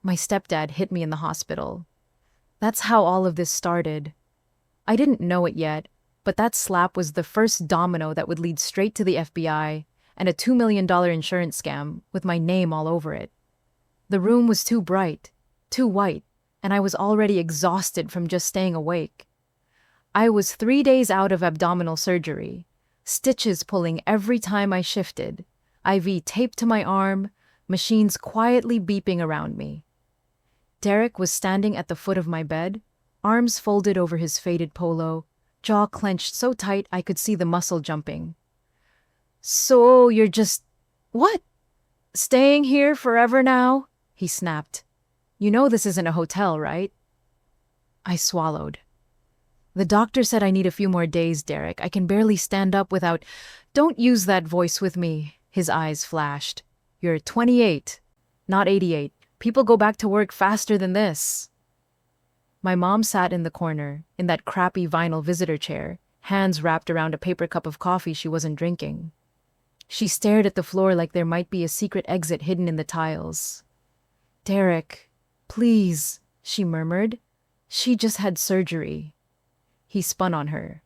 My stepdad hit me in the hospital. That's how all of this started. I didn't know it yet, but that slap was the first domino that would lead straight to the FBI and a $2 million insurance scam with my name all over it. The room was too bright, too white, and I was already exhausted from just staying awake. I was 3 days out of abdominal surgery, stitches pulling every time I shifted, IV taped to my arm, machines quietly beeping around me. Derek was standing at the foot of my bed, arms folded over his faded polo, jaw clenched so tight I could see the muscle jumping. "So you're just... what? Staying here forever now?" he snapped. "You know this isn't a hotel, right?" I swallowed. "The doctor said I need a few more days, Derek. I can barely stand up without—" "Don't use that voice with me," his eyes flashed. "You're 28, not 88. People go back to work faster than this." My mom sat in the corner, in that crappy vinyl visitor chair, hands wrapped around a paper cup of coffee she wasn't drinking. She stared at the floor like there might be a secret exit hidden in the tiles. "Derek, please," she murmured. "She just had surgery." He spun on her.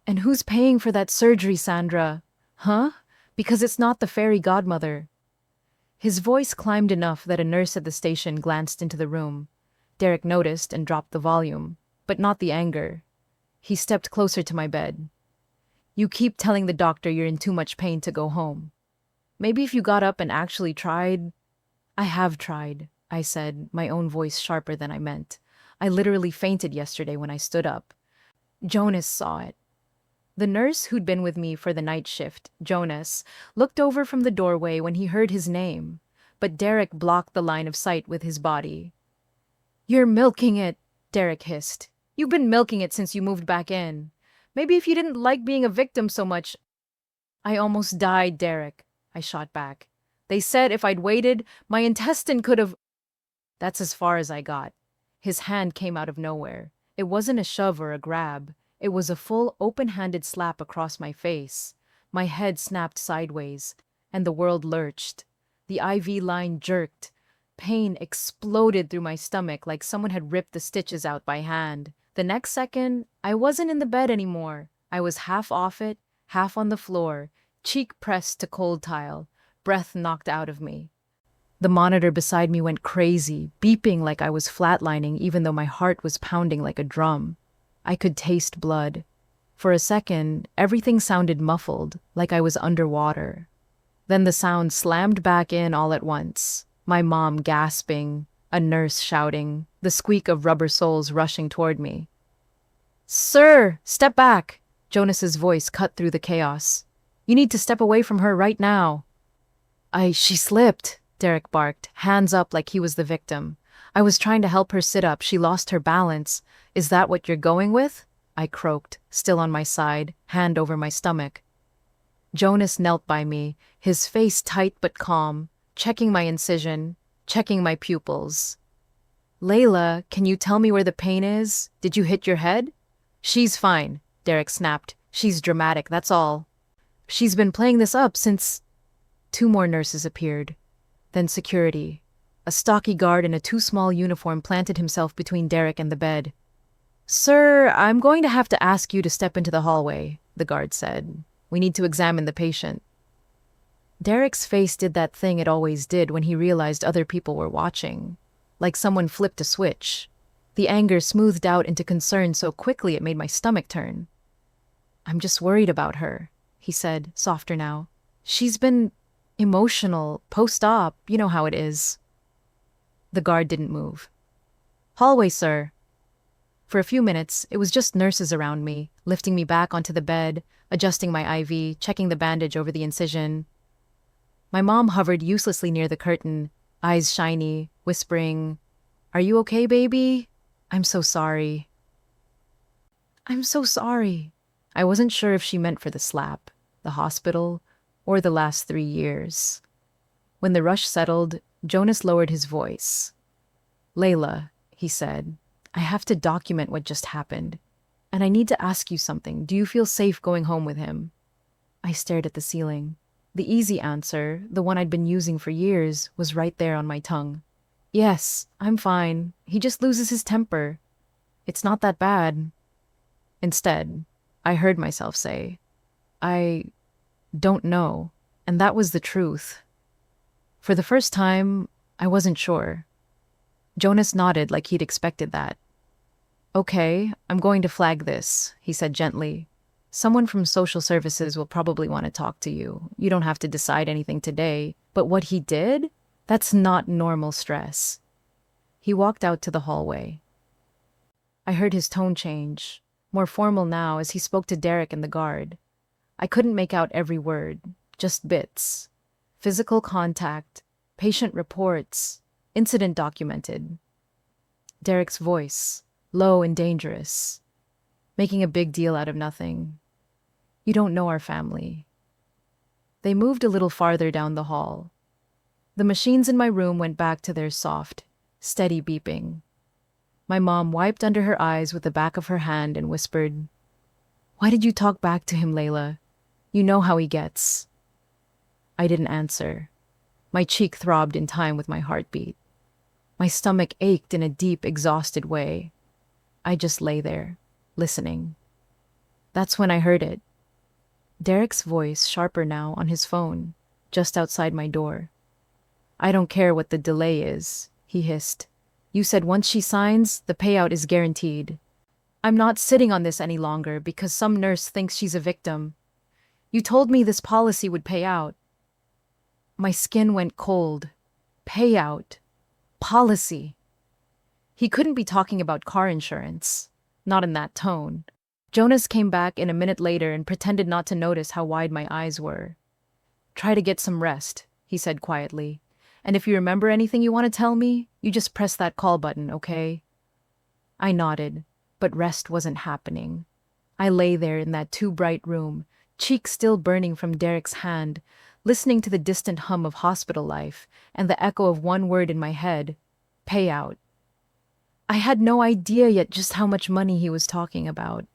"And who's paying for that surgery, Sandra? Huh? Because it's not the fairy godmother." His voice climbed enough that a nurse at the station glanced into the room. Derek noticed and dropped the volume, but not the anger. He stepped closer to my bed. "You keep telling the doctor you're in too much pain to go home. Maybe if you got up and actually tried—" "I have tried," I said, my own voice sharper than I meant. "I literally fainted yesterday when I stood up. Jonas saw it." The nurse who'd been with me for the night shift, Jonas, looked over from the doorway when he heard his name, but Derek blocked the line of sight with his body. "You're milking it," Derek hissed. "You've been milking it since you moved back in. Maybe if you didn't like being a victim so much—" "I almost died, Derek," I shot back. "They said if I'd waited, my intestine could have—" That's as far as I got. His hand came out of nowhere. It wasn't a shove or a grab. It was a full, open-handed slap across my face. My head snapped sideways, and the world lurched. The IV line jerked. Pain exploded through my stomach like someone had ripped the stitches out by hand. The next second, I wasn't in the bed anymore. I was half off it, half on the floor, cheek pressed to cold tile, breath knocked out of me. The monitor beside me went crazy, beeping like I was flatlining even though my heart was pounding like a drum. I could taste blood. For a second, everything sounded muffled, like I was underwater. Then the sound slammed back in all at once. My mom gasping, a nurse shouting, the squeak of rubber soles rushing toward me. "Sir, step back!" Jonas's voice cut through the chaos. "You need to step away from her right now." She slipped," Derek barked, hands up like he was the victim. "I was trying to help her sit up. She lost her balance. Is that what you're going with?" I croaked, still on my side, hand over my stomach. Jonas knelt by me, his face tight but calm, checking my incision, checking my pupils. "Layla, can you tell me where the pain is? Did you hit your head?" "She's fine," Derek snapped. "She's dramatic, that's all. She's been playing this up since—" Two more nurses appeared. Then security. A stocky guard in a too small uniform planted himself between Derek and the bed. "Sir, I'm going to have to ask you to step into the hallway," the guard said. "We need to examine the patient." Derek's face did that thing it always did when he realized other people were watching. Like someone flipped a switch. The anger smoothed out into concern so quickly it made my stomach turn. "I'm just worried about her," he said, softer now. "She's been emotional, post-op, you know how it is." The guard didn't move. "Hallway, sir." For a few minutes, it was just nurses around me, lifting me back onto the bed, adjusting my IV, checking the bandage over the incision. My mom hovered uselessly near the curtain, eyes shiny, whispering, "Are you okay, baby? I'm so sorry." "I'm so sorry." I wasn't sure if she meant for the slap, the hospital, or the last 3 years. When the rush settled, Jonas lowered his voice. "Layla," he said, "I have to document what just happened. And I need to ask you something. Do you feel safe going home with him?" I stared at the ceiling. The easy answer, the one I'd been using for years, was right there on my tongue. Yes, I'm fine. He just loses his temper. It's not that bad. Instead, I heard myself say, I don't know. And that was the truth. For the first time, I wasn't sure. Jonas nodded like he'd expected that. Okay, I'm going to flag this, he said gently. Someone from social services will probably want to talk to you. You don't have to decide anything today. But what he did? That's not normal stress. He walked out to the hallway. I heard his tone change, more formal now as he spoke to Derek and the guard. I couldn't make out every word, just bits. Physical contact, patient reports, incident documented. Derek's voice, low and dangerous, making a big deal out of nothing. You don't know our family. They moved a little farther down the hall. The machines in my room went back to their soft, steady beeping. My mom wiped under her eyes with the back of her hand and whispered, "Why did you talk back to him, Layla? You know how he gets." I didn't answer. My cheek throbbed in time with my heartbeat. My stomach ached in a deep, exhausted way. I just lay there, listening. That's when I heard it. Derek's voice, sharper now, on his phone, just outside my door. "I don't care what the delay is," he hissed. "You said once she signs, the payout is guaranteed. I'm not sitting on this any longer because some nurse thinks she's a victim. You told me this policy would pay out." My skin went cold. Payout. Policy. He couldn't be talking about car insurance. Not in that tone. Jonas came back in a minute later and pretended not to notice how wide my eyes were. "Try to get some rest," he said quietly. "And if you remember anything you want to tell me, you just press that call button, okay?" I nodded, but rest wasn't happening. I lay there in that too-bright room, cheek still burning from Derek's hand, listening to the distant hum of hospital life and the echo of one word in my head: payout. I had no idea yet just how much money he was talking about.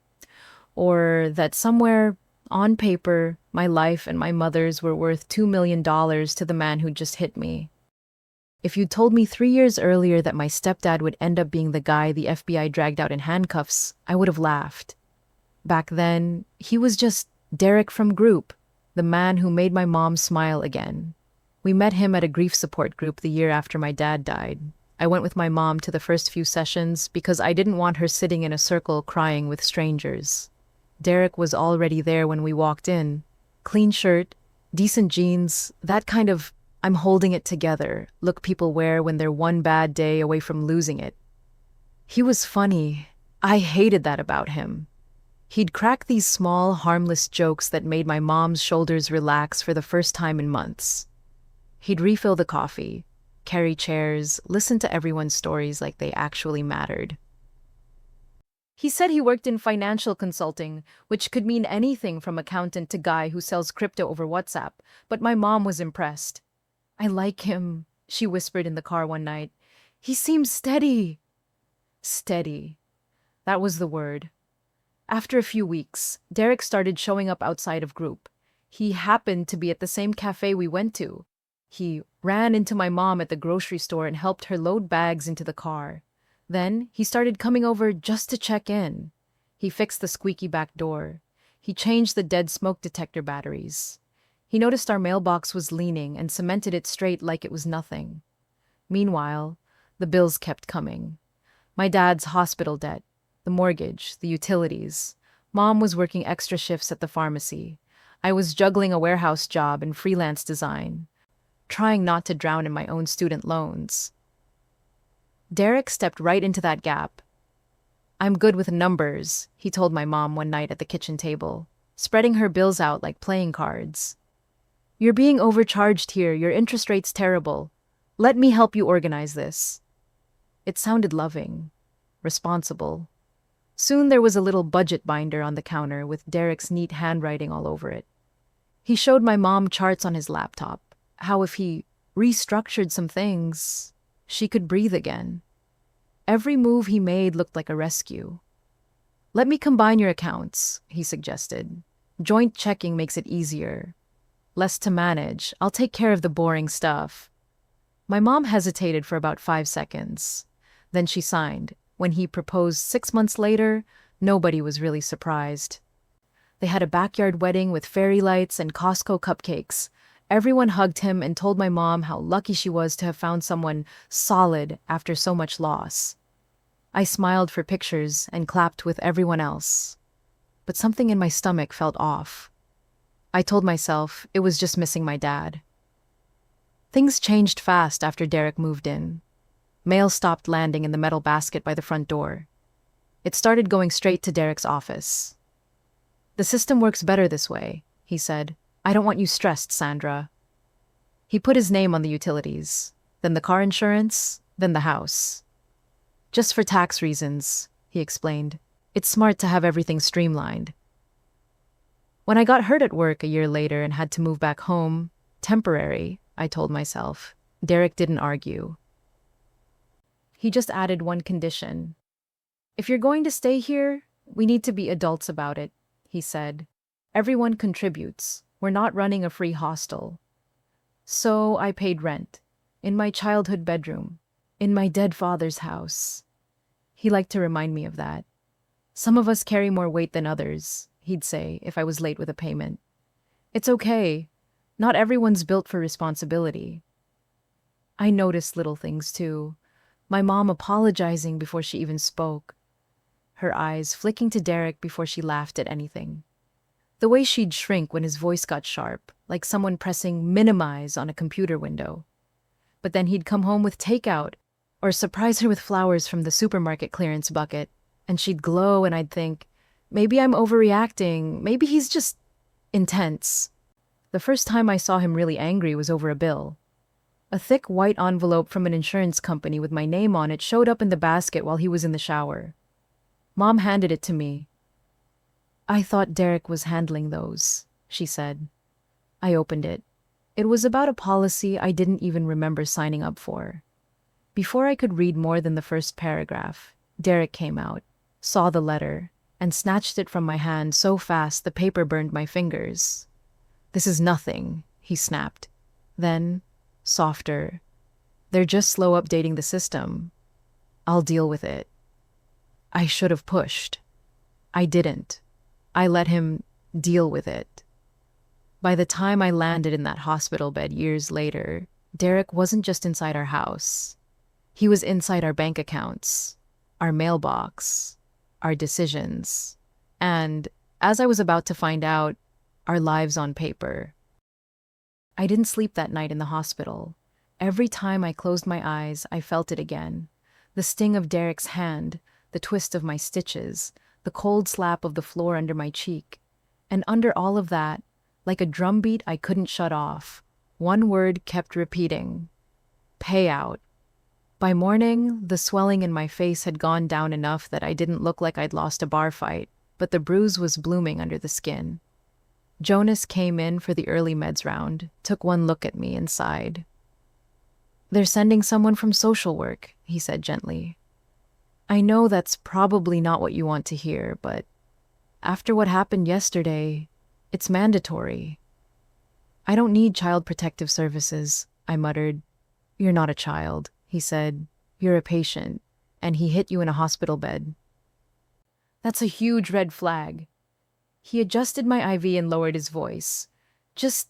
Or that somewhere, on paper, my life and my mother's were worth $2 million to the man who just hit me. If you'd told me 3 years earlier that my stepdad would end up being the guy the FBI dragged out in handcuffs, I would have laughed. Back then, he was just Derek from Group, the man who made my mom smile again. We met him at a grief support group the year after my dad died. I went with my mom to the first few sessions because I didn't want her sitting in a circle crying with strangers. Derek was already there when we walked in. Clean shirt, decent jeans, that kind of "I'm holding it together" look people wear when they're one bad day away from losing it. He was funny. I hated that about him. He'd crack these small, harmless jokes that made my mom's shoulders relax for the first time in months. He'd refill the coffee, carry chairs, listen to everyone's stories like they actually mattered. He said he worked in financial consulting, which could mean anything from accountant to guy who sells crypto over WhatsApp, but my mom was impressed. "I like him," she whispered in the car one night. "He seems steady." Steady. That was the word. After a few weeks, Derek started showing up outside of Group. He happened to be at the same cafe we went to. He ran into my mom at the grocery store and helped her load bags into the car. Then he started coming over just to check in. He fixed the squeaky back door. He changed the dead smoke detector batteries. He noticed our mailbox was leaning and cemented it straight like it was nothing. Meanwhile, the bills kept coming. My dad's hospital debt, the mortgage, the utilities. Mom was working extra shifts at the pharmacy. I was juggling a warehouse job and freelance design, trying not to drown in my own student loans. Derek stepped right into that gap. "I'm good with numbers," he told my mom one night at the kitchen table, spreading her bills out like playing cards. "You're being overcharged here. Your interest rate's terrible. Let me help you organize this." It sounded loving, responsible. Soon there was a little budget binder on the counter with Derek's neat handwriting all over it. He showed my mom charts on his laptop, how if he restructured some things, she could breathe again. Every move he made looked like a rescue. "Let me combine your accounts," he suggested. "Joint checking makes it easier. Less to manage. I'll take care of the boring stuff." My mom hesitated for about 5 seconds. Then she signed. When he proposed 6 months later, nobody was really surprised. They had a backyard wedding with fairy lights and Costco cupcakes. Everyone hugged him and told my mom how lucky she was to have found someone solid after so much loss. I smiled for pictures and clapped with everyone else. But something in my stomach felt off. I told myself it was just missing my dad. Things changed fast after Derek moved in. Mail stopped landing in the metal basket by the front door. It started going straight to Derek's office. "The system works better this way," he said. "I don't want you stressed, Sandra." He put his name on the utilities, then the car insurance, then the house. "Just for tax reasons," he explained. "It's smart to have everything streamlined." When I got hurt at work a year later and had to move back home, temporary, I told myself, Derek didn't argue. He just added one condition. "If you're going to stay here, we need to be adults about it," he said. "Everyone contributes. We're not running a free hostel." So I paid rent. In my childhood bedroom. In my dead father's house. He liked to remind me of that. "Some of us carry more weight than others," he'd say if I was late with a payment. "It's okay. Not everyone's built for responsibility." I noticed little things too. My mom apologizing before she even spoke. Her eyes flicking to Derek before she laughed at anything. The way she'd shrink when his voice got sharp, like someone pressing minimize on a computer window. But then he'd come home with takeout, or surprise her with flowers from the supermarket clearance bucket, and she'd glow and I'd think, maybe I'm overreacting, maybe he's just intense. The first time I saw him really angry was over a bill. A thick white envelope from an insurance company with my name on it showed up in the basket while he was in the shower. Mom handed it to me. "I thought Derek was handling those," she said. I opened it. It was about a policy I didn't even remember signing up for. Before I could read more than the first paragraph, Derek came out, saw the letter, and snatched it from my hand so fast the paper burned my fingers. "This is nothing," he snapped. Then, softer, "They're just slow updating the system. I'll deal with it." I should have pushed. I didn't. I let him deal with it. By the time I landed in that hospital bed years later, Derek wasn't just inside our house. He was inside our bank accounts, our mailbox, our decisions, and, as I was about to find out, our lives on paper. I didn't sleep that night in the hospital. Every time I closed my eyes, I felt it again. The sting of Derek's hand, the twist of my stitches, the cold slap of the floor under my cheek. And under all of that, like a drumbeat I couldn't shut off, one word kept repeating: payout. By morning, the swelling in my face had gone down enough that I didn't look like I'd lost a bar fight, but the bruise was blooming under the skin. Jonas came in for the early meds round, took one look at me and sighed. "They're sending someone from social work," he said gently. "I know that's probably not what you want to hear, but after what happened yesterday, it's mandatory." "I don't need child protective services," I muttered. "You're not a child," he said. "You're a patient, and he hit you in a hospital bed." "That's a huge red flag." He adjusted my IV and lowered his voice. "Just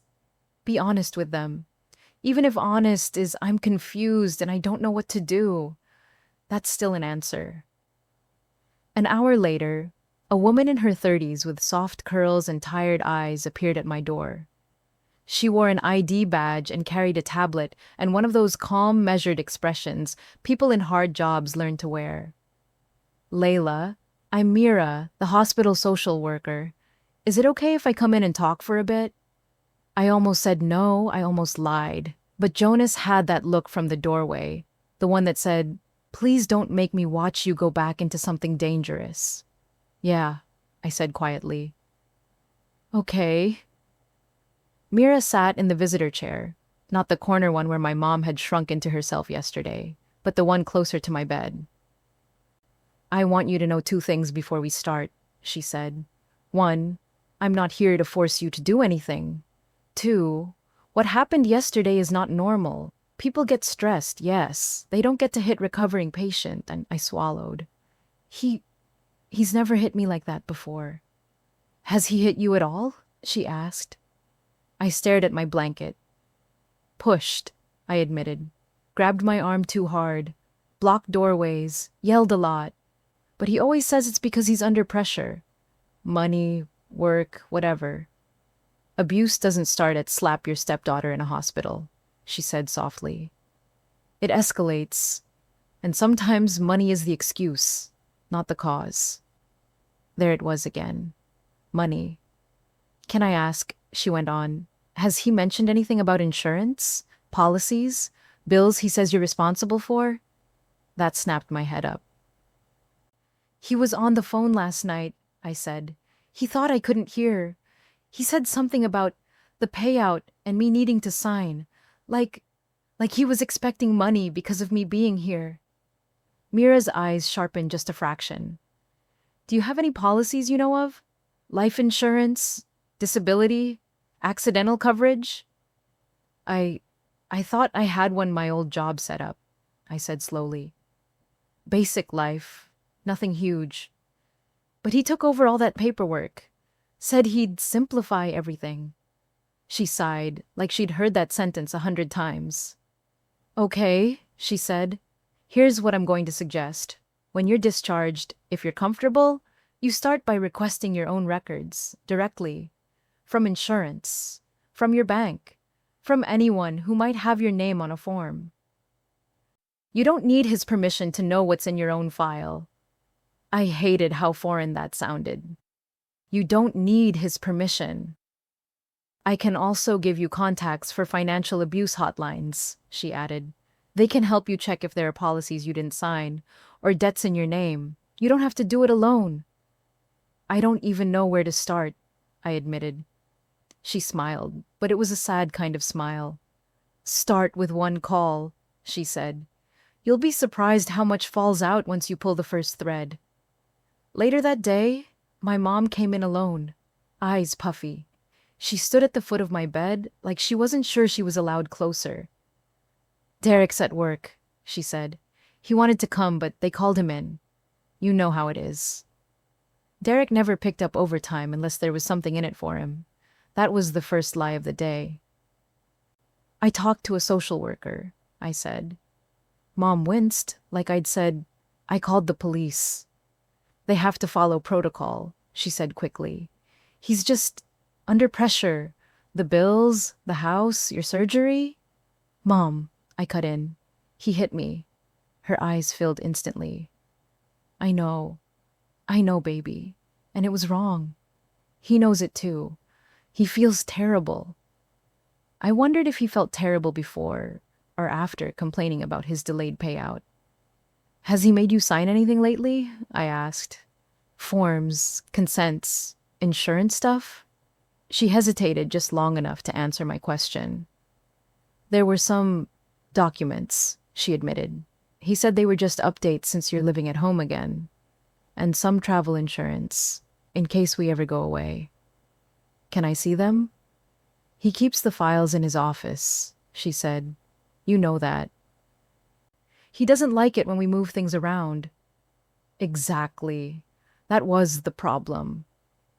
be honest with them. Even if honest is I'm confused and I don't know what to do. That's still an answer." An hour later, a woman in her 30s with soft curls and tired eyes appeared at my door. She wore an ID badge and carried a tablet and one of those calm, measured expressions people in hard jobs learn to wear. "Layla, I'm Mira, the hospital social worker. Is it okay if I come in and talk for a bit?" I almost said no, I almost lied. But Jonas had that look from the doorway, the one that said, "Please don't make me watch you go back into something dangerous." "Yeah," I said quietly. "Okay." Mira sat in the visitor chair, not the corner one where my mom had shrunk into herself yesterday, but the one closer to my bed. "I want you to know 2 things before we start," she said. "1, I'm not here to force you to do anything. 2, what happened yesterday is not normal. People get stressed, yes. They don't get to hit recovering patient, and I swallowed. He, he's never hit me like that before. Has he hit you at all? She asked. I stared at my blanket. Pushed, I admitted. Grabbed my arm too hard. Blocked doorways. Yelled a lot. But he always says it's because he's under pressure. Money, work, whatever. Abuse doesn't start at slap your stepdaughter in a hospital, she said softly. It escalates, and sometimes money is the excuse, not the cause. There it was again. Money. Can I ask, she went on, has he mentioned anything about insurance, policies, bills he says you're responsible for? That snapped my head up. He was on the phone last night, I said. He thought I couldn't hear. He said something about the payout and me needing to sign. Like he was expecting money because of me being here. Mira's eyes sharpened just a fraction. Do you have any policies you know of? Life insurance? Disability? Accidental coverage? I thought I had one my old job set up, I said slowly. Basic life. Nothing huge. But he took over all that paperwork. Said he'd simplify everything. She sighed, like she'd heard that sentence 100 times. Okay, she said. Here's what I'm going to suggest. When you're discharged, if you're comfortable, you start by requesting your own records, directly. From insurance, from your bank, from anyone who might have your name on a form. You don't need his permission to know what's in your own file. I hated how foreign that sounded. You don't need his permission. I can also give you contacts for financial abuse hotlines, she added. They can help you check if there are policies you didn't sign, or debts in your name. You don't have to do it alone. I don't even know where to start, I admitted. She smiled, but it was a sad kind of smile. Start with one call, she said. You'll be surprised how much falls out once you pull the first thread. Later that day, my mom came in alone, eyes puffy. She stood at the foot of my bed like she wasn't sure she was allowed closer. Derek's at work, she said. He wanted to come, but they called him in. You know how it is. Derek never picked up overtime unless there was something in it for him. That was the first lie of the day. I talked to a social worker, I said. Mom winced, like I'd said, I called the police. They have to follow protocol, she said quickly. He's just under pressure. The bills, the house, your surgery. Mom, I cut in. He hit me. Her eyes filled instantly. I know, baby. And it was wrong. He knows it too. He feels terrible. I wondered if he felt terrible before or after complaining about his delayed payout. Has he made you sign anything lately? I asked. Forms, consents, insurance stuff? She hesitated just long enough to answer my question. There were some documents, she admitted. He said they were just updates since you're living at home again. And some travel insurance, in case we ever go away. Can I see them? He keeps the files in his office, she said. You know that. He doesn't like it when we move things around. Exactly. That was the problem.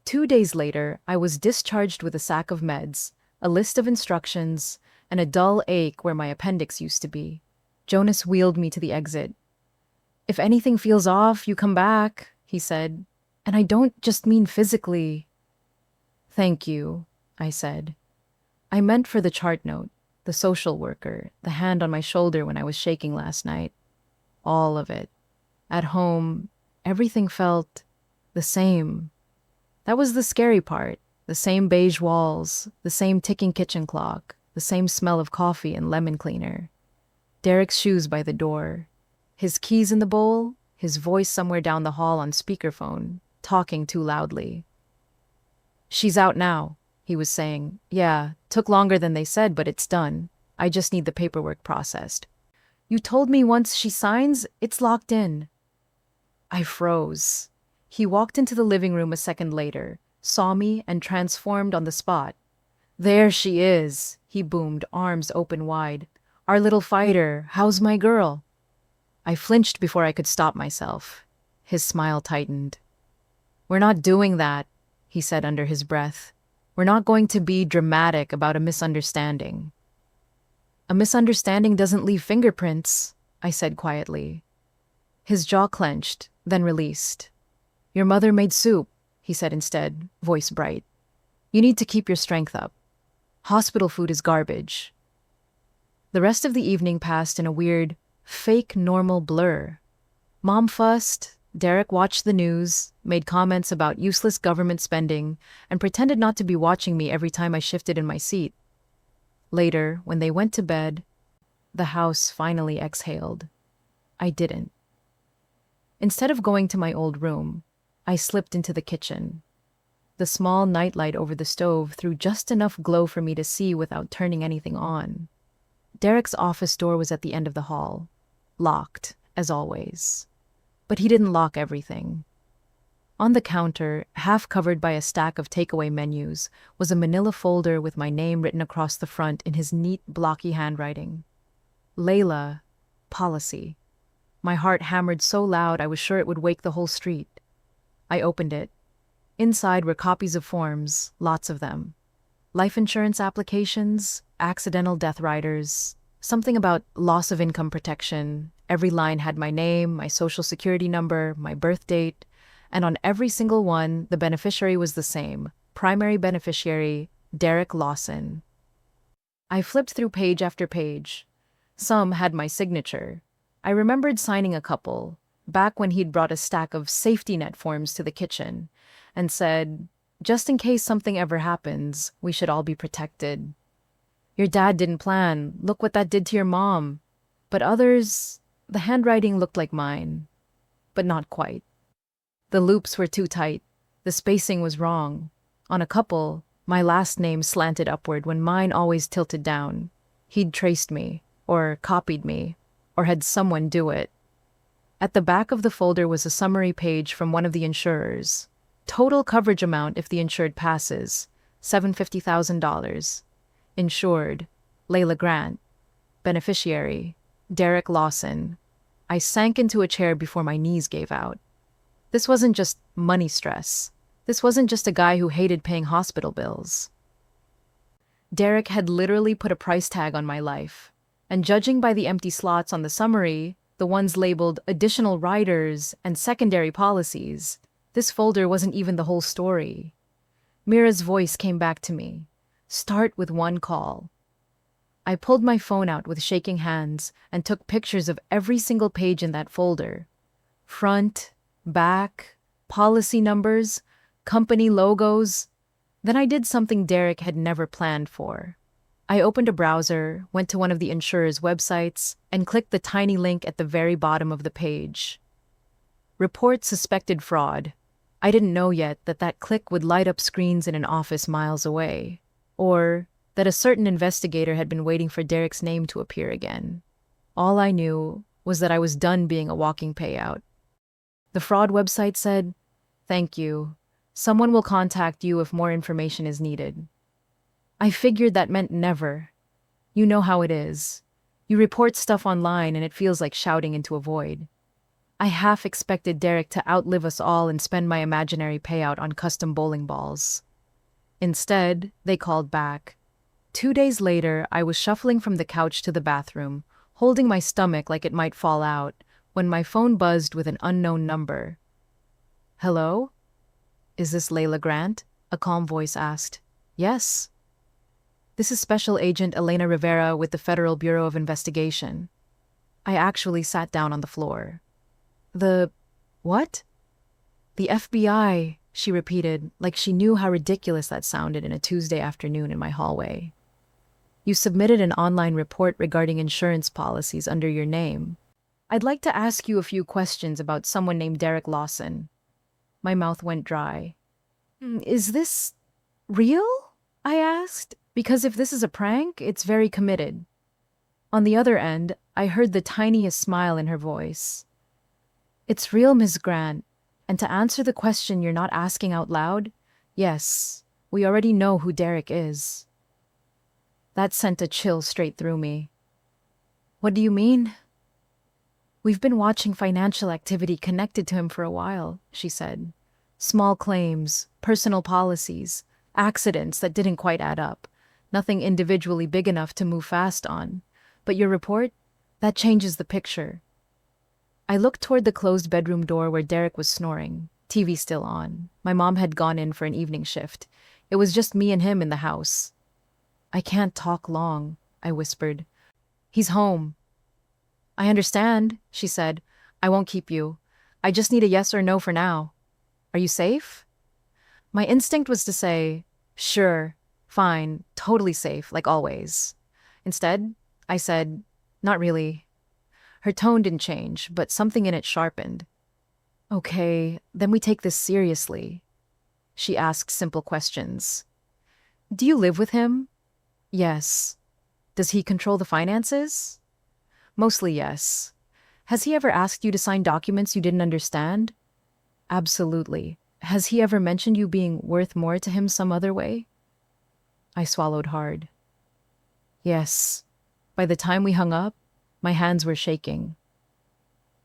2 days later, I was discharged with a sack of meds, a list of instructions, and a dull ache where my appendix used to be. Jonas wheeled me to the exit. If anything feels off, you come back, he said. And I don't just mean physically. Thank you, I said. I meant for the chart note, the social worker, the hand on my shoulder when I was shaking last night. All of it. At home, everything felt the same. That was the scary part. The same beige walls, the same ticking kitchen clock, the same smell of coffee and lemon cleaner. Derek's shoes by the door. His keys in the bowl, his voice somewhere down the hall on speakerphone, talking too loudly. She's out now, he was saying. Yeah, took longer than they said, but it's done. I just need the paperwork processed. You told me once she signs, it's locked in. I froze. He walked into the living room a second later, saw me, and transformed on the spot. There she is, he boomed, arms open wide. Our little fighter, how's my girl? I flinched before I could stop myself. His smile tightened. We're not doing that, he said under his breath. We're not going to be dramatic about a misunderstanding. A misunderstanding doesn't leave fingerprints, I said quietly. His jaw clenched, then released. Your mother made soup, he said instead, voice bright. You need to keep your strength up. Hospital food is garbage. The rest of the evening passed in a weird, fake normal blur. Mom fussed, Derek watched the news, made comments about useless government spending, and pretended not to be watching me every time I shifted in my seat. Later, when they went to bed, the house finally exhaled. I didn't. Instead of going to my old room, I slipped into the kitchen. The small nightlight over the stove threw just enough glow for me to see without turning anything on. Derek's office door was at the end of the hall, locked, as always. But he didn't lock everything. On the counter, half covered by a stack of takeaway menus, was a manila folder with my name written across the front in his neat, blocky handwriting. Layla, policy. My heart hammered so loud I was sure it would wake the whole street. I opened it. Inside were copies of forms, lots of them. Life insurance applications, accidental death riders, something about loss of income protection. Every line had my name, my social security number, my birth date, and on every single one, the beneficiary was the same. Primary beneficiary, Derek Lawson. I flipped through page after page. Some had my signature. I remembered signing a couple, back when he'd brought a stack of safety net forms to the kitchen, and said, just in case something ever happens, we should all be protected. Your dad didn't plan. Look what that did to your mom. But others, the handwriting looked like mine, but not quite. The loops were too tight. The spacing was wrong. On a couple, my last name slanted upward when mine always tilted down. He'd traced me, or copied me, or had someone do it. At the back of the folder was a summary page from one of the insurers. Total coverage amount if the insured passes, $750,000. Insured, Layla Grant. Beneficiary, Derek Lawson. I sank into a chair before my knees gave out. This wasn't just money stress. This wasn't just a guy who hated paying hospital bills. Derek had literally put a price tag on my life. And judging by the empty slots on the summary, the ones labeled additional riders and secondary policies, this folder wasn't even the whole story. Mira's voice came back to me. Start with one call. I pulled my phone out with shaking hands and took pictures of every single page in that folder. Front, back, policy numbers, company logos. Then I did something Derek had never planned for. I opened a browser, went to one of the insurer's websites, and clicked the tiny link at the very bottom of the page. Report suspected fraud. I didn't know yet that that click would light up screens in an office miles away, or that a certain investigator had been waiting for Derek's name to appear again. All I knew was that I was done being a walking payout. The fraud website said, "Thank you. Someone will contact you if more information is needed." I figured that meant never. You know how it is. You report stuff online and it feels like shouting into a void. I half expected Derek to outlive us all and spend my imaginary payout on custom bowling balls. Instead, they called back. 2 days later, I was shuffling from the couch to the bathroom, holding my stomach like it might fall out, when my phone buzzed with an unknown number. Hello? Is this Layla Grant? A calm voice asked. Yes. This is Special Agent Elena Rivera with the Federal Bureau of Investigation. I actually sat down on the floor. What? The FBI, she repeated, like she knew how ridiculous that sounded in a Tuesday afternoon in my hallway. You submitted an online report regarding insurance policies under your name. I'd like to ask you a few questions about someone named Derek Lawson. My mouth went dry. Is this real? I asked, because if this is a prank, it's very committed. On the other end, I heard the tiniest smile in her voice. It's real, Ms. Grant, and to answer the question you're not asking out loud, yes, we already know who Derek is. That sent a chill straight through me. What do you mean? We've been watching financial activity connected to him for a while, she said. Small claims, personal policies, accidents that didn't quite add up. Nothing individually big enough to move fast on. But your report? That changes the picture. I looked toward the closed bedroom door where Derek was snoring, TV still on. My mom had gone in for an evening shift. It was just me and him in the house. I can't talk long, I whispered. He's home. I understand, she said. I won't keep you. I just need a yes or no for now. Are you safe? My instinct was to say, sure, fine, totally safe, like always. Instead, I said, not really. Her tone didn't change, but something in it sharpened. Okay, then we take this seriously. She asked simple questions. Do you live with him? Yes. Does he control the finances? Mostly yes. Has he ever asked you to sign documents you didn't understand? Absolutely. Has he ever mentioned you being worth more to him some other way? I swallowed hard. Yes. By the time we hung up, my hands were shaking.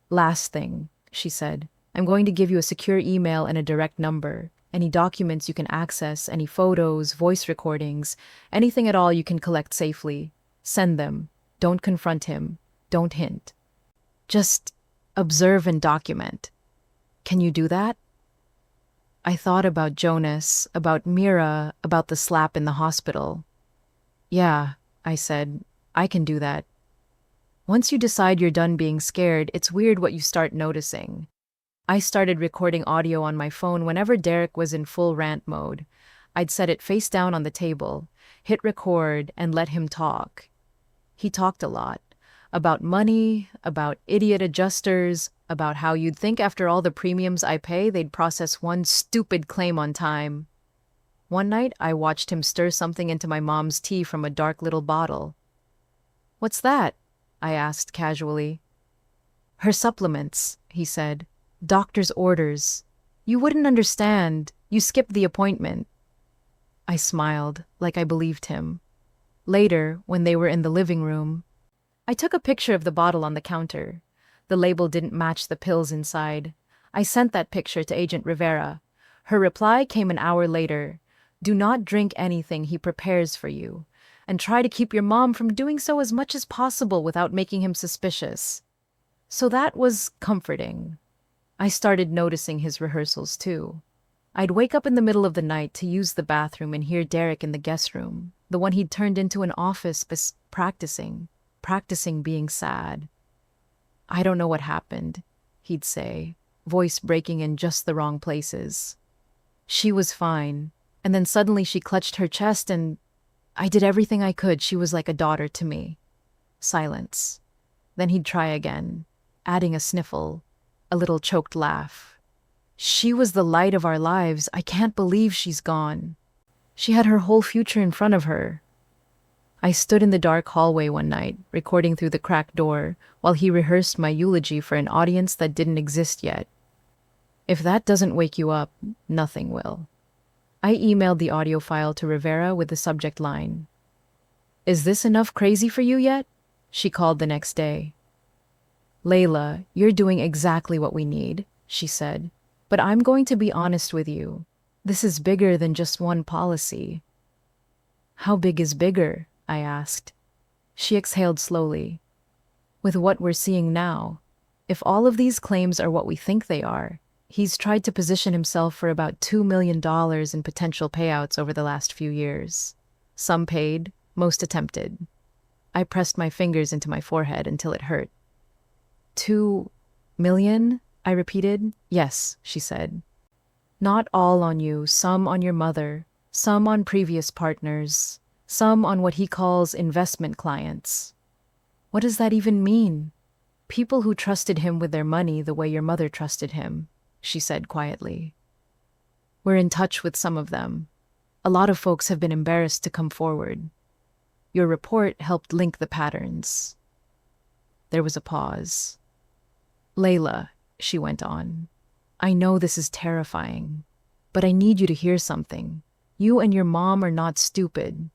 Last thing, she said. I'm going to give you a secure email and a direct number. Any documents you can access, any photos, voice recordings, anything at all you can collect safely. Send them. Don't confront him. Don't hint. Just observe and document. Can you do that? I thought about Jonas, about Mira, about the slap in the hospital. Yeah, I said, I can do that. Once you decide you're done being scared, it's weird what you start noticing. I started recording audio on my phone whenever Derek was in full rant mode. I'd set it face down on the table, hit record, and let him talk. He talked a lot. About money, about idiot adjusters, about how you'd think after all the premiums I pay, they'd process one stupid claim on time. One night, I watched him stir something into my mom's tea from a dark little bottle. What's that? I asked casually. Her supplements, he said. Doctor's orders. You wouldn't understand. You skipped the appointment. I smiled, like I believed him. Later, when they were in the living room, I took a picture of the bottle on the counter. The label didn't match the pills inside. I sent that picture to Agent Rivera. Her reply came an hour later. Do not drink anything he prepares for you, and try to keep your mom from doing so as much as possible without making him suspicious. So that was comforting. I started noticing his rehearsals too. I'd wake up in the middle of the night to use the bathroom and hear Derek in the guest room, the one he'd turned into an office, practicing being sad. I don't know what happened, he'd say, voice breaking in just the wrong places. She was fine, and then suddenly she clutched her chest and I did everything I could. She was like a daughter to me. Silence. Then he'd try again, adding a sniffle, a little choked laugh. She was the light of our lives. I can't believe she's gone. She had her whole future in front of her. I stood in the dark hallway one night, recording through the cracked door, while he rehearsed my eulogy for an audience that didn't exist yet. If that doesn't wake you up, nothing will. I emailed the audio file to Rivera with the subject line. Is this enough crazy for you yet? She called the next day. Layla, you're doing exactly what we need, she said. But I'm going to be honest with you. This is bigger than just one policy. How big is bigger? I asked. She exhaled slowly. With what we're seeing now, if all of these claims are what we think they are, he's tried to position himself for about $2 million in potential payouts over the last few years. Some paid, most attempted. I pressed my fingers into my forehead until it hurt. 2 million? I repeated. Yes, she said. Not all on you, some on your mother, some on previous partners, some on what he calls investment clients. What does that even mean? People who trusted him with their money the way your mother trusted him, she said quietly. We're in touch with some of them. A lot of folks have been embarrassed to come forward. Your report helped link the patterns. There was a pause. Layla, she went on, I know this is terrifying, but I need you to hear something. You and your mom are not stupid.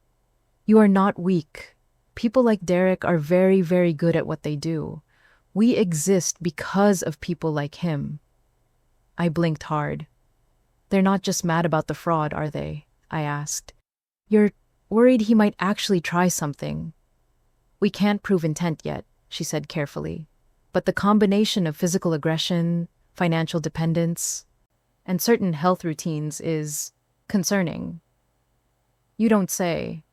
You are not weak. People like Derek are very, very good at what they do. We exist because of people like him. I blinked hard. They're not just mad about the fraud, are they? I asked. You're worried he might actually try something. We can't prove intent yet, she said carefully. But the combination of physical aggression, financial dependence, and certain health routines is concerning. You don't say.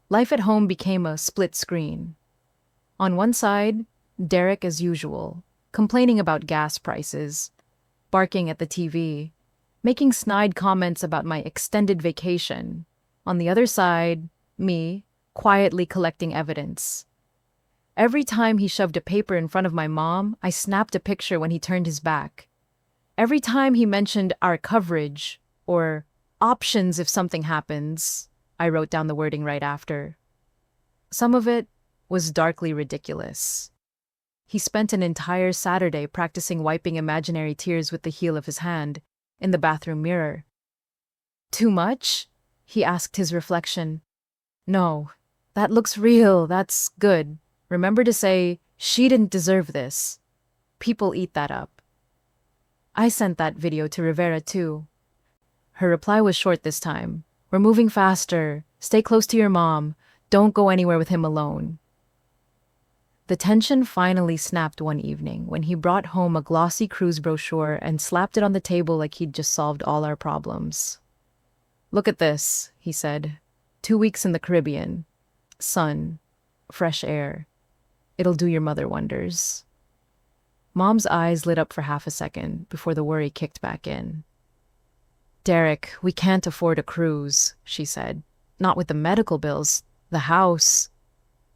Life at home became a split screen. On one side, Derek as usual, complaining about gas prices, barking at the TV, making snide comments about my extended vacation. On the other side, me, quietly collecting evidence. Every time he shoved a paper in front of my mom, I snapped a picture when he turned his back. Every time he mentioned our coverage, or options if something happens, I wrote down the wording right after. Some of it was darkly ridiculous. He spent an entire Saturday practicing wiping imaginary tears with the heel of his hand in the bathroom mirror. Too much? He asked his reflection. No, that looks real, that's good. Remember to say, she didn't deserve this. People eat that up. I sent that video to Rivera too. Her reply was short this time. We're moving faster. Stay close to your mom. Don't go anywhere with him alone. The tension finally snapped one evening when he brought home a glossy cruise brochure and slapped it on the table like he'd just solved all our problems. Look at this, he said. 2 weeks in the Caribbean. Sun. Fresh air. It'll do your mother wonders. Mom's eyes lit up for half a second before the worry kicked back in. Derek, we can't afford a cruise, she said. Not with the medical bills. The house.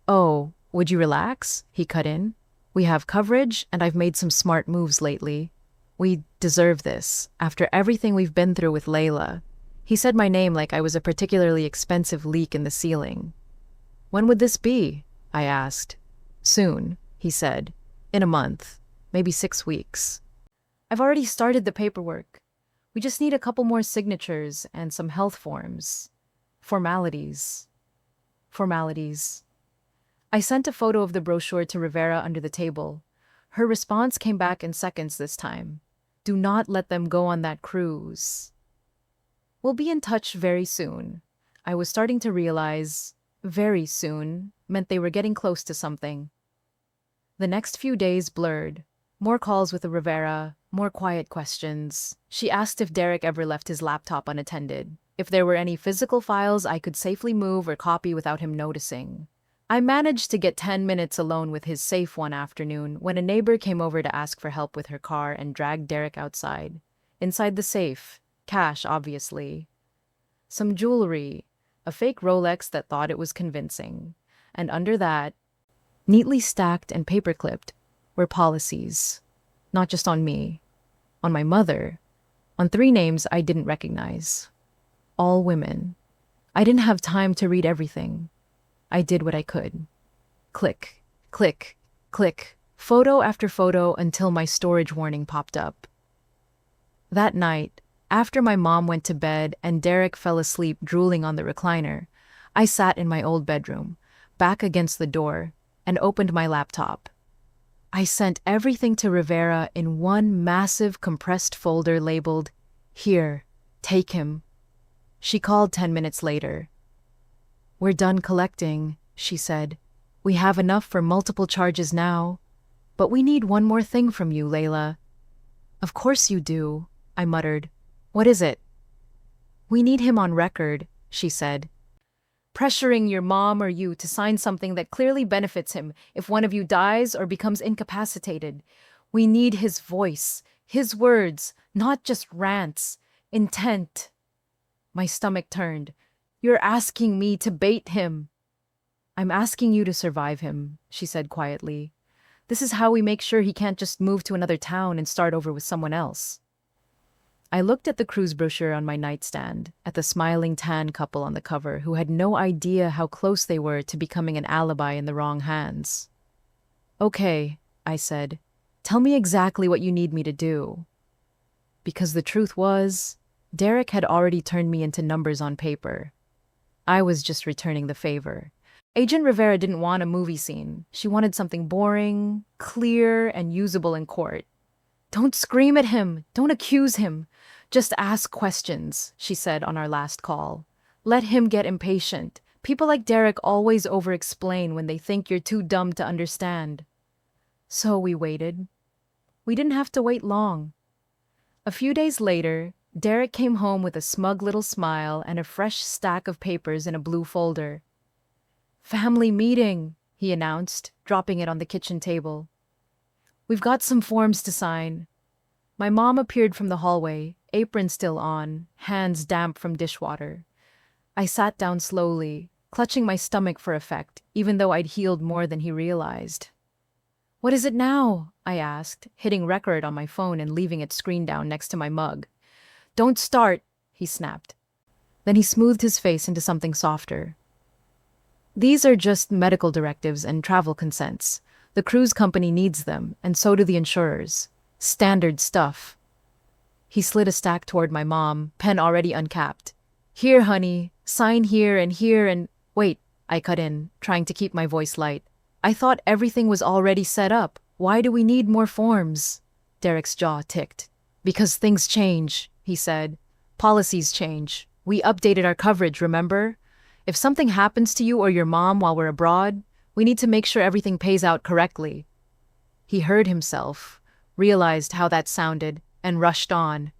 Oh, would you relax? He cut in. We have coverage, and I've made some smart moves lately. We deserve this, after everything we've been through with Layla. He said my name like I was a particularly expensive leak in the ceiling. When would this be? I asked. Soon, he said. In a month. Maybe 6 weeks. I've already started the paperwork. We just need a couple more signatures and some health forms. Formalities. I sent a photo of the brochure to Rivera under the table. Her response came back in seconds this time. Do not let them go on that cruise. We'll be in touch very soon. I was starting to realize very soon meant they were getting close to something. The next few days blurred. More calls with Rivera, more quiet questions. She asked if Derek ever left his laptop unattended, if there were any physical files I could safely move or copy without him noticing. I managed to get 10 minutes alone with his safe one afternoon when a neighbor came over to ask for help with her car and dragged Derek outside. Inside the safe, cash, obviously. Some jewelry, a fake Rolex that thought it was convincing. And under that, neatly stacked and paper-clipped, were policies. Not just on me, on my mother, on 3 names I didn't recognize. All women. I didn't have time to read everything. I did what I could. Click, click, click, photo after photo until my storage warning popped up. That night, after my mom went to bed and Derek fell asleep drooling on the recliner, I sat in my old bedroom, back against the door, and opened my laptop. I sent everything to Rivera in one massive compressed folder labeled, Here, take him. She called 10 minutes later. We're done collecting, she said. We have enough for multiple charges now. But we need one more thing from you, Layla. Of course you do, I muttered. What is it? We need him on record, she said. Pressuring your mom or you to sign something that clearly benefits him if one of you dies or becomes incapacitated. We need his voice, his words, not just rants. Intent. My stomach turned. You're asking me to bait him. I'm asking you to survive him, she said quietly. This is how we make sure he can't just move to another town and start over with someone else. I looked at the cruise brochure on my nightstand, at the smiling tan couple on the cover who had no idea how close they were to becoming an alibi in the wrong hands. Okay, I said, tell me exactly what you need me to do. Because the truth was, Derek had already turned me into numbers on paper. I was just returning the favor. Agent Rivera didn't want a movie scene. She wanted something boring, clear, and usable in court. Don't scream at him. Don't accuse him. Just ask questions, she said on our last call. Let him get impatient. People like Derek always over-explain when they think you're too dumb to understand. So we waited. We didn't have to wait long. A few days later, Derek came home with a smug little smile and a fresh stack of papers in a blue folder. Family meeting, he announced, dropping it on the kitchen table. We've got some forms to sign. My mom appeared from the hallway, apron still on, hands damp from dishwater. I sat down slowly, clutching my stomach for effect, even though I'd healed more than he realized. What is it now? I asked, hitting record on my phone and leaving its screen down next to my mug. Don't start, he snapped. Then he smoothed his face into something softer. These are just medical directives and travel consents. The cruise company needs them, and so do the insurers. Standard stuff. He slid a stack toward my mom, pen already uncapped. Here, honey, sign here and... Wait, I cut in, trying to keep my voice light. I thought everything was already set up. Why do we need more forms? Derek's jaw ticked. Because things change, he said. Policies change. We updated our coverage, remember? If something happens to you or your mom while we're abroad, we need to make sure everything pays out correctly. He heard himself, realized how that sounded, and rushed on.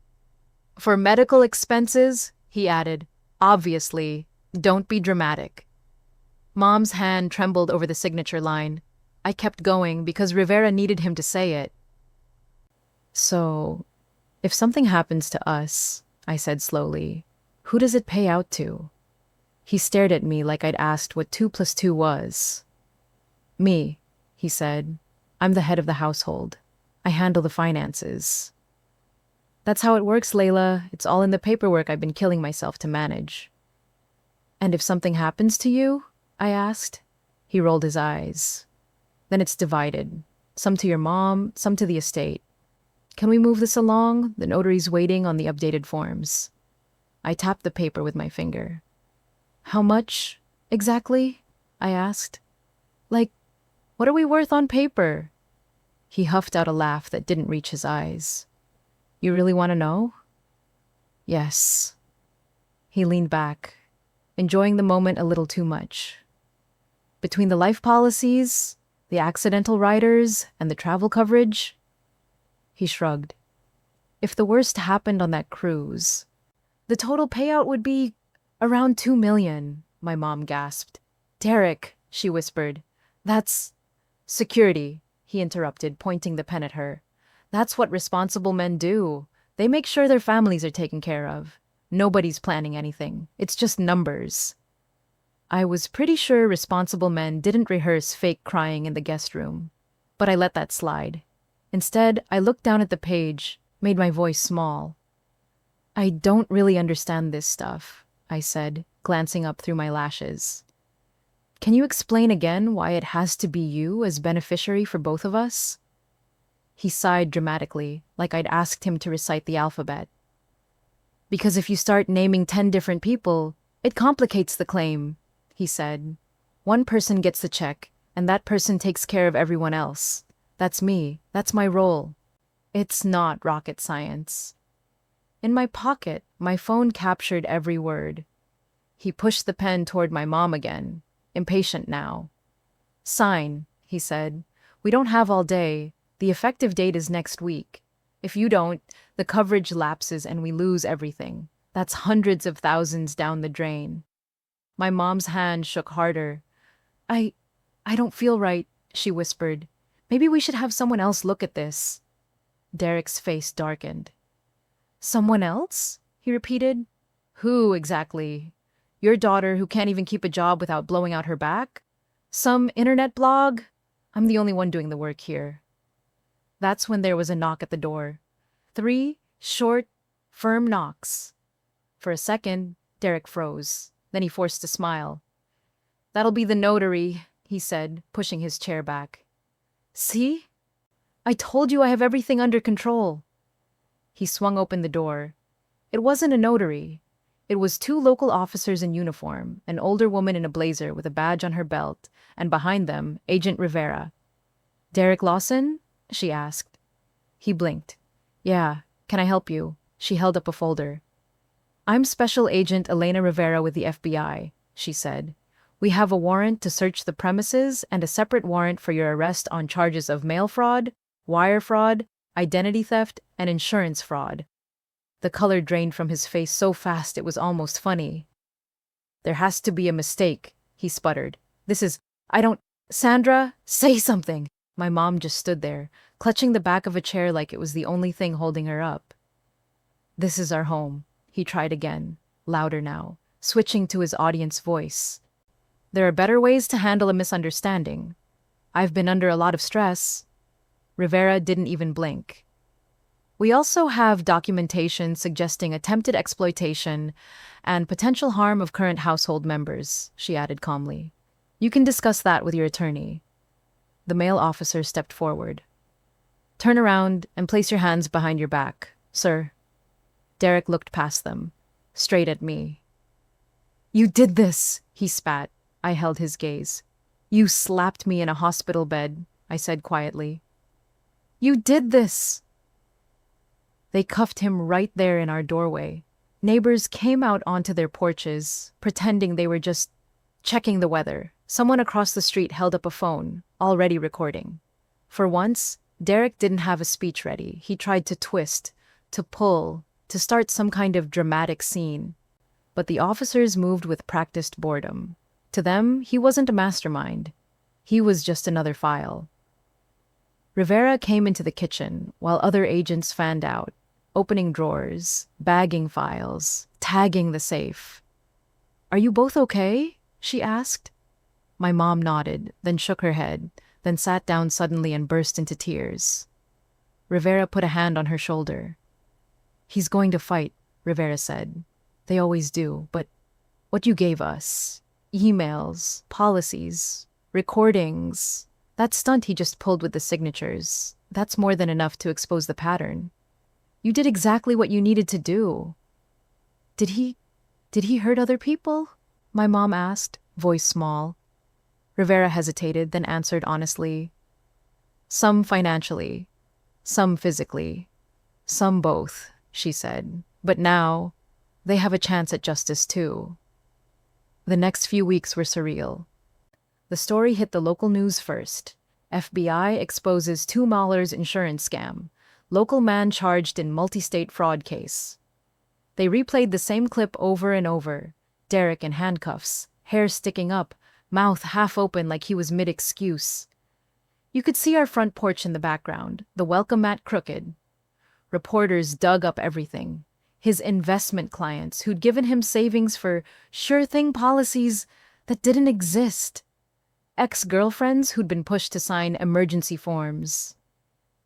For medical expenses, he added, obviously, don't be dramatic. Mom's hand trembled over the signature line. I kept going because Rivera needed him to say it. So, if something happens to us, I said slowly, who does it pay out to? He stared at me like I'd asked what 2 + 2 was. Me, he said. I'm the head of the household. I handle the finances. That's how it works, Layla. It's all in the paperwork I've been killing myself to manage. And if something happens to you? I asked. He rolled his eyes. Then it's divided. Some to your mom, some to the estate. Can we move this along? The notary's waiting on the updated forms. I tapped the paper with my finger. How much, exactly? I asked. Like, what are we worth on paper? He huffed out a laugh that didn't reach his eyes. You really want to know? Yes. He leaned back, enjoying the moment a little too much. Between the life policies, the accidental riders, and the travel coverage, he shrugged. If the worst happened on that cruise, the total payout would be around $2 million, my mom gasped. Derek, she whispered. That's security, he interrupted, pointing the pen at her. That's what responsible men do. They make sure their families are taken care of. Nobody's planning anything. It's just numbers. I was pretty sure responsible men didn't rehearse fake crying in the guest room, but I let that slide. Instead, I looked down at the page, made my voice small. I don't really understand this stuff, I said, glancing up through my lashes. Can you explain again why it has to be you as beneficiary for both of us? He sighed dramatically, like I'd asked him to recite the alphabet. Because if you start naming 10 different people, it complicates the claim, he said. One person gets the check, and that person takes care of everyone else. That's me. That's my role. It's not rocket science. In my pocket, my phone captured every word. He pushed the pen toward my mom again, impatient now. Sign, he said. We don't have all day. The effective date is next week. If you don't, the coverage lapses and we lose everything. That's hundreds of thousands down the drain. My mom's hand shook harder. I don't feel right, she whispered. Maybe we should have someone else look at this. Derek's face darkened. Someone else? He repeated. Who exactly? Your daughter who can't even keep a job without blowing out her back? Some internet blog? I'm the only one doing the work here. That's when there was a knock at the door. 3 short, firm knocks. For a second, Derek froze. Then he forced a smile. That'll be the notary, he said, pushing his chair back. See? I told you I have everything under control. He swung open the door. It wasn't a notary. It was two local officers in uniform, an older woman in a blazer with a badge on her belt, and behind them, Agent Rivera. "Derek Lawson?" she asked. He blinked. "Yeah, can I help you?" She held up a folder. "I'm Special Agent Elena Rivera with the FBI," she said. "We have a warrant to search the premises and a separate warrant for your arrest on charges of mail fraud, wire fraud, identity theft, and insurance fraud." The color drained from his face so fast it was almost funny. "There has to be a mistake," he sputtered. I don't, Sandra, say something." My mom just stood there, clutching the back of a chair like it was the only thing holding her up. "This is our home," he tried again, louder now, switching to his audience voice. "There are better ways to handle a misunderstanding. I've been under a lot of stress." Rivera didn't even blink. "We also have documentation suggesting attempted exploitation and potential harm of current household members," she added calmly. "You can discuss that with your attorney." The male officer stepped forward. "Turn around and place your hands behind your back, sir." Derek looked past them, straight at me. "You did this," he spat. I held his gaze. "You slapped me in a hospital bed," I said quietly. "You did this." They cuffed him right there in our doorway. Neighbors came out onto their porches, pretending they were just checking the weather. Someone across the street held up a phone, already recording. For once, Derek didn't have a speech ready. He tried to twist, to pull, to start some kind of dramatic scene. But the officers moved with practiced boredom. To them, he wasn't a mastermind. He was just another file. Rivera came into the kitchen while other agents fanned out, opening drawers, bagging files, tagging the safe. "Are you both okay?" she asked. My mom nodded, then shook her head, then sat down suddenly and burst into tears. Rivera put a hand on her shoulder. "He's going to fight," Rivera said. "They always do, but what you gave us, emails, policies, recordings, that stunt he just pulled with the signatures, that's more than enough to expose the pattern. You did exactly what you needed to do." Did he hurt other people?" my mom asked, voice small. Rivera hesitated, then answered honestly. "Some financially, some physically, some both," she said. "But now, they have a chance at justice too." The next few weeks were surreal. The story hit the local news first. FBI exposes $2 insurance scam. Local man charged in multi-state fraud case. They replayed the same clip over and over. Derek in handcuffs, hair sticking up, mouth half open like he was mid-excuse. You could see our front porch in the background, the welcome mat crooked. Reporters dug up everything. His investment clients who'd given him savings for sure-thing policies that didn't exist. Ex-girlfriends who'd been pushed to sign emergency forms.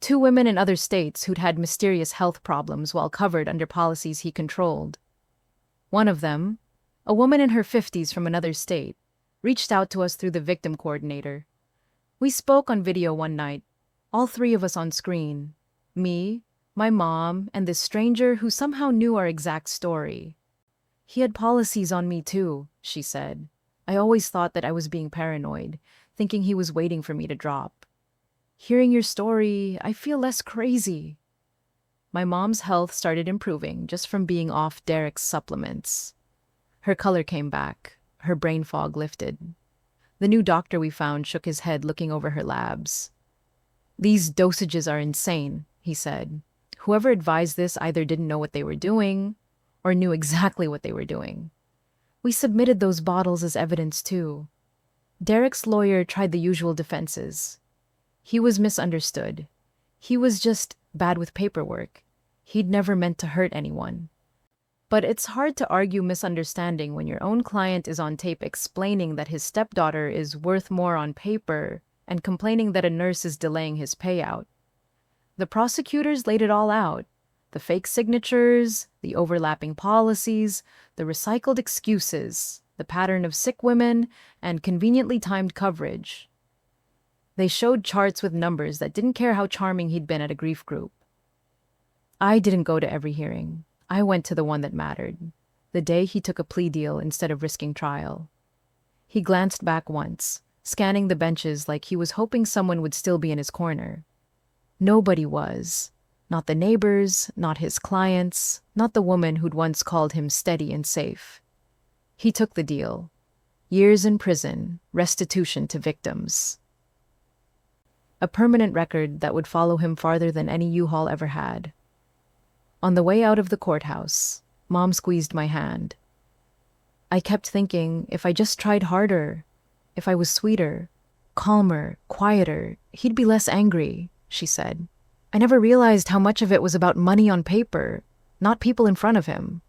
2 women in other states who'd had mysterious health problems while covered under policies he controlled. One of them, a woman in her 50s from another state, reached out to us through the victim coordinator. We spoke on video one night, all 3 of us on screen. Me, my mom, and this stranger who somehow knew our exact story. "He had policies on me too," she said. "I always thought that I was being paranoid, thinking he was waiting for me to drop. Hearing your story, I feel less crazy." My mom's health started improving just from being off Derek's supplements. Her color came back, her brain fog lifted. The new doctor we found shook his head looking over her labs. "These dosages are insane," he said. "Whoever advised this either didn't know what they were doing or knew exactly what they were doing." We submitted those bottles as evidence too. Derek's lawyer tried the usual defenses. He was misunderstood. He was just bad with paperwork. He'd never meant to hurt anyone. But it's hard to argue misunderstanding when your own client is on tape explaining that his stepdaughter is worth more on paper and complaining that a nurse is delaying his payout. The prosecutors laid it all out. The fake signatures, the overlapping policies, the recycled excuses, the pattern of sick women, and conveniently timed coverage. They showed charts with numbers that didn't care how charming he'd been at a grief group. I didn't go to every hearing. I went to the one that mattered. the day he took a plea deal instead of risking trial. He glanced back once, scanning the benches like he was hoping someone would still be in his corner. Nobody was. Not the neighbors, not his clients, not the woman who'd once called him steady and safe. He took the deal. Years in prison, restitution to victims. A permanent record that would follow him farther than any U-Haul ever had. On the way out of the courthouse, Mom squeezed my hand. I kept thinking, if I just tried harder, if I was sweeter, calmer, quieter, he'd be less angry, she said. I never realized how much of it was about money on paper, not people in front of him.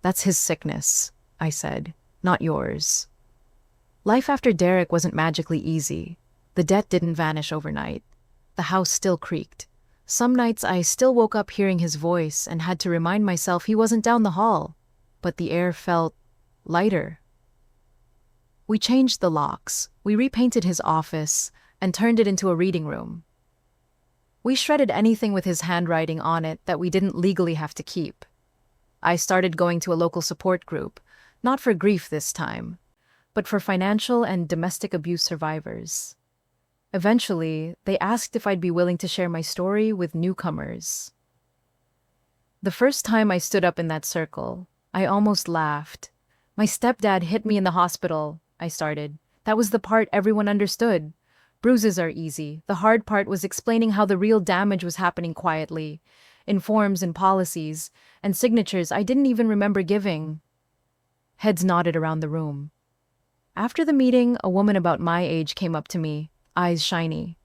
That's his sickness, I said, not yours. Life after Derek wasn't magically easy. The debt didn't vanish overnight. The house still creaked. Some nights I still woke up hearing his voice and had to remind myself he wasn't down the hall, but the air felt lighter. We changed the locks, we repainted his office, and turned it into a reading room. We shredded anything with his handwriting on it that we didn't legally have to keep. I started going to a local support group, not for grief this time, but for financial and domestic abuse survivors. Eventually, they asked if I'd be willing to share my story with newcomers. The first time I stood up in that circle, I almost laughed. My stepdad hit me in the hospital, I started. That was the part everyone understood. Bruises are easy. The hard part was explaining how the real damage was happening quietly, in forms and policies, and signatures I didn't even remember giving. Heads nodded around the room. After the meeting, a woman about my age came up to me, eyes shiny.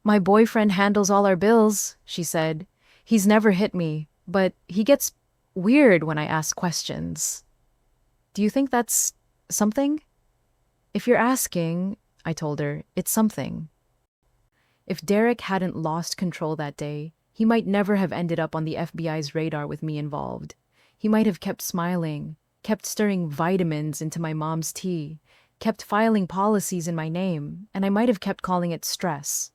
My boyfriend handles all our bills, she said. He's never hit me, but he gets weird when I ask questions. Do you think that's something? If you're asking, I told her, it's something. If Derek hadn't lost control that day, he might never have ended up on the FBI's radar with me involved. He might have kept smiling, kept stirring vitamins into my mom's tea, kept filing policies in my name, and I might have kept calling it stress.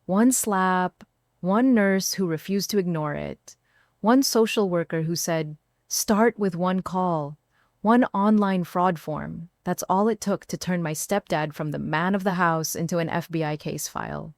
One slap, one nurse who refused to ignore it, one social worker who said, start with one call, one online fraud form. That's all it took to turn my stepdad from the man of the house into an FBI case file.